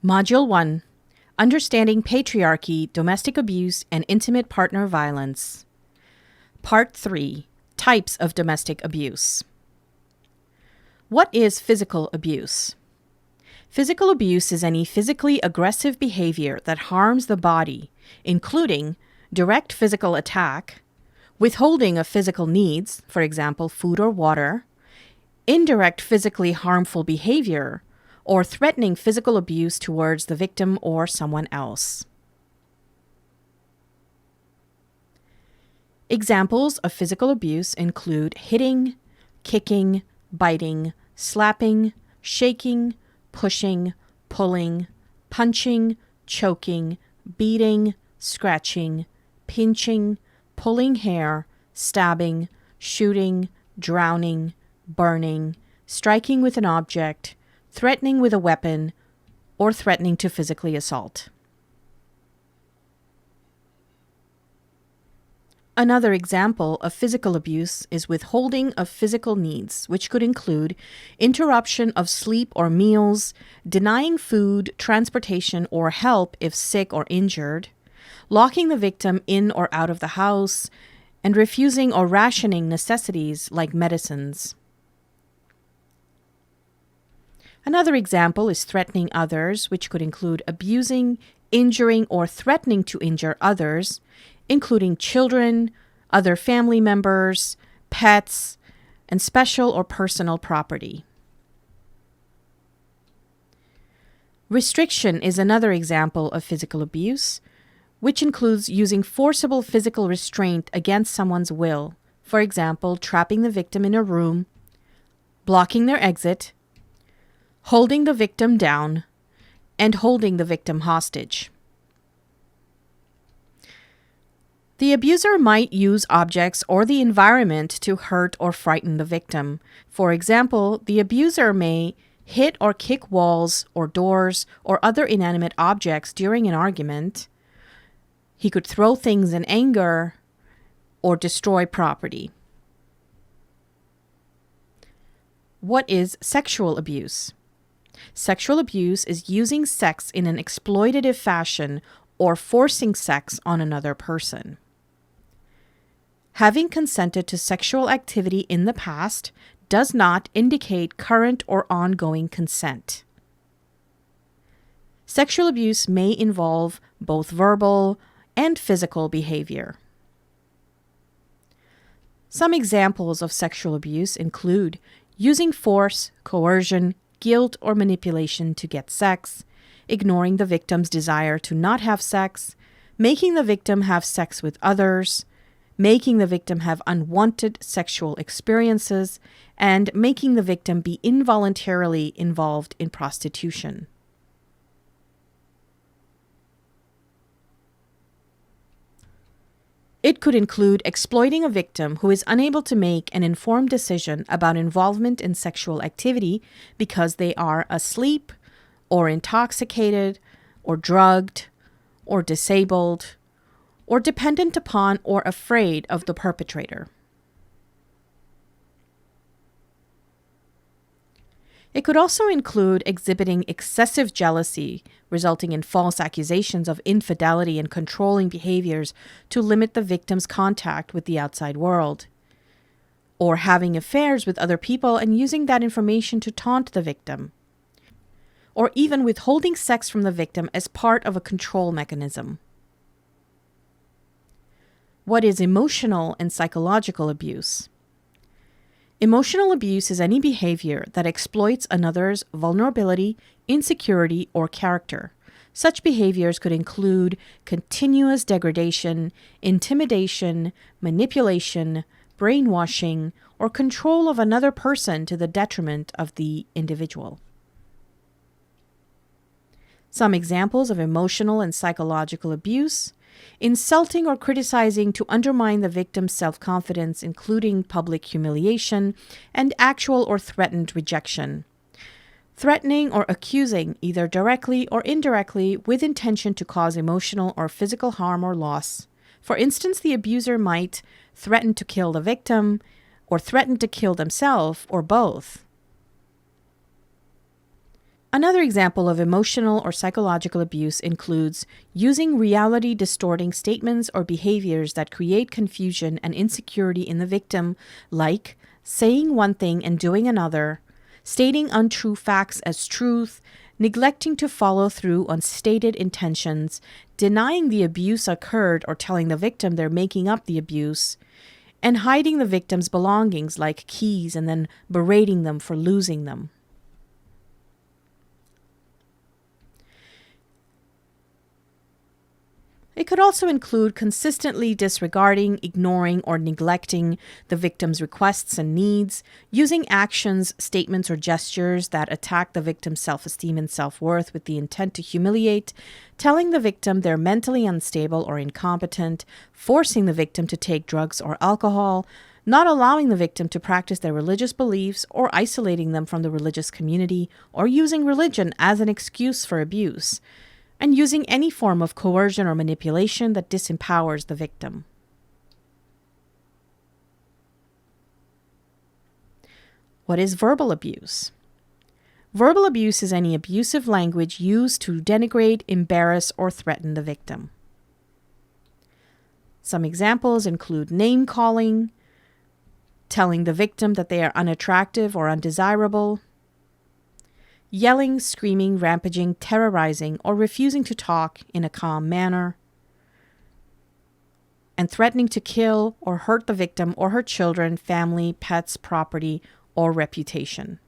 Module 1. Understanding Patriarchy, Domestic Abuse, and Intimate Partner Violence. Part 3. Types of Domestic Abuse. What is physical abuse? Physical abuse is any physically aggressive behavior that harms the body, including direct physical attack, withholding of physical needs, for example, food or water, indirect physically harmful behavior, or threatening physical abuse towards the victim or someone else. Examples of physical abuse include hitting, kicking, biting, slapping, shaking, pushing, pulling, punching, choking, beating, scratching, pinching, pulling hair, stabbing, shooting, drowning, burning, striking with an object, threatening with a weapon, or threatening to physically assault. Another example of physical abuse is withholding of physical needs, which could include interruption of sleep or meals, denying food, transportation, or help if sick or injured, locking the victim in or out of the house, and refusing or rationing necessities like medicines. Another example is threatening others, which could include abusing, injuring, or threatening to injure others, including children, other family members, pets, and special or personal property. Restriction is another example of physical abuse, which includes using forcible physical restraint against someone's will, for example, trapping the victim in a room, blocking their exit, holding the victim down, and holding the victim hostage. The abuser might use objects or the environment to hurt or frighten the victim. For example, the abuser may hit or kick walls or doors or other inanimate objects during an argument. He could throw things in anger or destroy property. What is sexual abuse? Sexual abuse is using sex in an exploitative fashion or forcing sex on another person. Having consented to sexual activity in the past does not indicate current or ongoing consent. Sexual abuse may involve both verbal and physical behavior. Some examples of sexual abuse include using force, coercion, guilt, or manipulation to get sex, ignoring the victim's desire to not have sex, making the victim have sex with others, making the victim have unwanted sexual experiences, and making the victim be involuntarily involved in prostitution. It could include exploiting a victim who is unable to make an informed decision about involvement in sexual activity because they are asleep, or intoxicated, or drugged, or disabled, or dependent upon or afraid of the perpetrator. It could also include exhibiting excessive jealousy, resulting in false accusations of infidelity and controlling behaviors to limit the victim's contact with the outside world, or having affairs with other people and using that information to taunt the victim, or even withholding sex from the victim as part of a control mechanism. What is emotional and psychological abuse? Emotional abuse is any behavior that exploits another's vulnerability, insecurity, or character. Such behaviors could include continuous degradation, intimidation, manipulation, brainwashing, or control of another person to the detriment of the individual. Some examples of emotional and psychological abuse: insulting or criticizing to undermine the victim's self-confidence, including public humiliation and actual or threatened rejection. Threatening or accusing, either directly or indirectly, with intention to cause emotional or physical harm or loss. For instance, the abuser might threaten to kill the victim or threaten to kill themselves, or both. Another example of emotional or psychological abuse includes using reality-distorting statements or behaviors that create confusion and insecurity in the victim, like saying one thing and doing another, stating untrue facts as truth, neglecting to follow through on stated intentions, denying the abuse occurred or telling the victim they're making up the abuse, and hiding the victim's belongings like keys and then berating them for losing them. It could also include consistently disregarding, ignoring, or neglecting the victim's requests and needs, using actions, statements, or gestures that attack the victim's self-esteem and self-worth with the intent to humiliate, telling the victim they're mentally unstable or incompetent, forcing the victim to take drugs or alcohol, not allowing the victim to practice their religious beliefs or isolating them from the religious community, or using religion as an excuse for abuse, and using any form of coercion or manipulation that disempowers the victim. What is verbal abuse? Verbal abuse is any abusive language used to denigrate, embarrass, or threaten the victim. Some examples include name-calling, telling the victim that they are unattractive or undesirable, yelling, screaming, rampaging, terrorizing, or refusing to talk in a calm manner, and threatening to kill or hurt the victim or her children, family, pets, property, or reputation.